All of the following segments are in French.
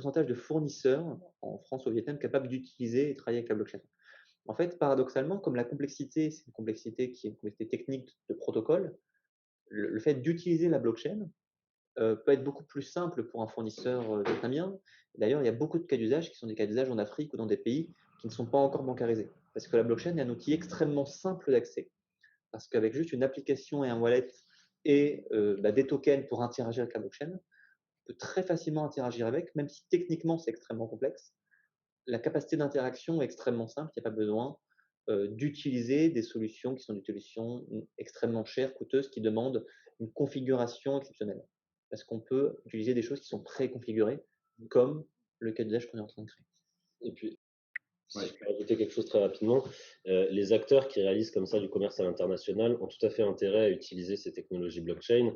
pourcentage de fournisseurs en France ou au Vietnam capables d'utiliser et travailler avec la blockchain. En fait, paradoxalement, comme la complexité, c'est une complexité qui est une complexité technique de protocole, le fait d'utiliser la blockchain, peut être beaucoup plus simple pour un fournisseur, vietnamien. D'ailleurs, il y a beaucoup de cas d'usage qui sont des cas d'usage en Afrique ou dans des pays qui ne sont pas encore bancarisés. Parce que la blockchain est un outil extrêmement simple d'accès. Parce qu'avec juste une application et un wallet et des tokens pour interagir avec la blockchain, on peut très facilement interagir avec, même si techniquement c'est extrêmement complexe. La capacité d'interaction est extrêmement simple, il n'y a pas besoin d'utiliser des solutions qui sont des solutions extrêmement chères, coûteuses, qui demandent une configuration exceptionnelle. Parce qu'on peut utiliser des choses qui sont préconfigurées, comme le cas d'usage qu'on est en train de créer. Et puis, si Ouais. je peux rajouter quelque chose très rapidement, les acteurs qui réalisent comme ça du commerce à l'international ont tout à fait intérêt à utiliser ces technologies blockchain,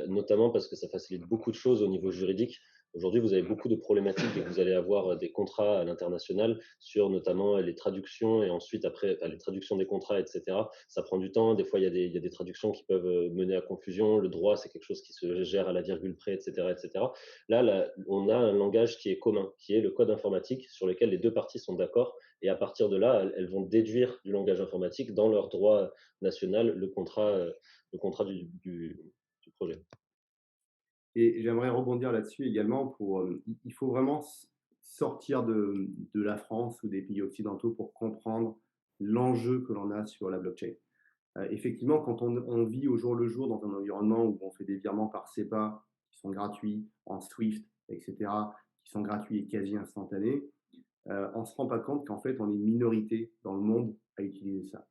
notamment parce que ça facilite beaucoup de choses au niveau juridique. Aujourd'hui, vous avez beaucoup de problématiques dès que vous allez avoir des contrats à l'international sur notamment les traductions et ensuite après les traductions des contrats, etc. Ça prend du temps. Des fois, il y a des traductions qui peuvent mener à confusion. Le droit, c'est quelque chose qui se gère à la virgule près, etc., etc. Là, on a un langage qui est commun, qui est le code informatique sur lequel les deux parties sont d'accord et à partir de là, elles vont déduire du langage informatique dans leur droit national le contrat du projet. Et j'aimerais rebondir là-dessus également pour, il faut vraiment sortir de la France ou des pays occidentaux pour comprendre l'enjeu que l'on a sur la blockchain. Effectivement, quand on vit au jour le jour dans un environnement où on fait des virements par SEPA qui sont gratuits, en Swift, etc., qui sont gratuits et quasi instantanés, on ne se rend pas compte qu'en fait, on est une minorité dans le monde à utiliser ça.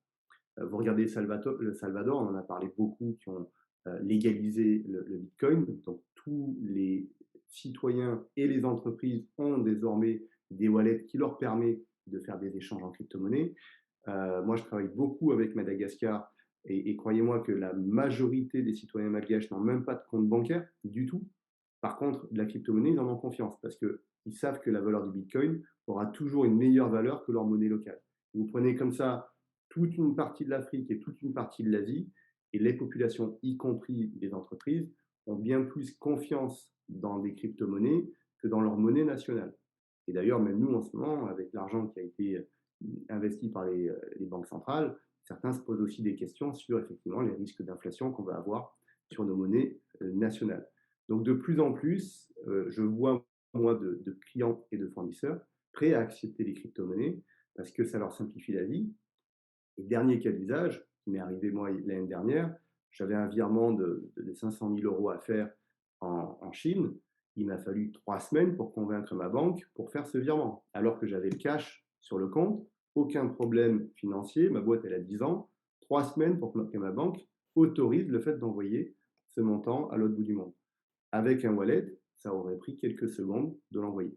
Vous regardez le Salvador, on en a parlé beaucoup, qui ont légalisé le Bitcoin. Donc, tous les citoyens et les entreprises ont désormais des wallets qui leur permettent de faire des échanges en crypto-monnaie. Moi, je travaille beaucoup avec Madagascar et croyez-moi que la majorité des citoyens malgaches n'ont même pas de compte bancaire du tout. Par contre, de la crypto-monnaie, ils en ont confiance parce qu'ils savent que la valeur du Bitcoin aura toujours une meilleure valeur que leur monnaie locale. Vous prenez comme ça toute une partie de l'Afrique et toute une partie de l'Asie, et les populations, y compris les entreprises, ont bien plus confiance dans des crypto-monnaies que dans leur monnaie nationale. Et d'ailleurs, même nous, en ce moment, avec l'argent qui a été investi par les banques centrales, certains se posent aussi des questions sur effectivement les risques d'inflation qu'on va avoir sur nos monnaies nationales. Donc de plus en plus, je vois moi de clients et de fournisseurs prêts à accepter les crypto-monnaies parce que ça leur simplifie la vie. Et dernier cas d'usage, qui m'est arrivé moi l'année dernière, j'avais un virement de 500 000 euros à faire en Chine. Il m'a fallu 3 semaines pour convaincre ma banque pour faire ce virement, alors que j'avais le cash sur le compte, aucun problème financier, ma boîte elle a 10 ans, 3 semaines pour que ma banque autorise le fait d'envoyer ce montant à l'autre bout du monde. Avec un wallet, ça aurait pris quelques secondes de l'envoyer.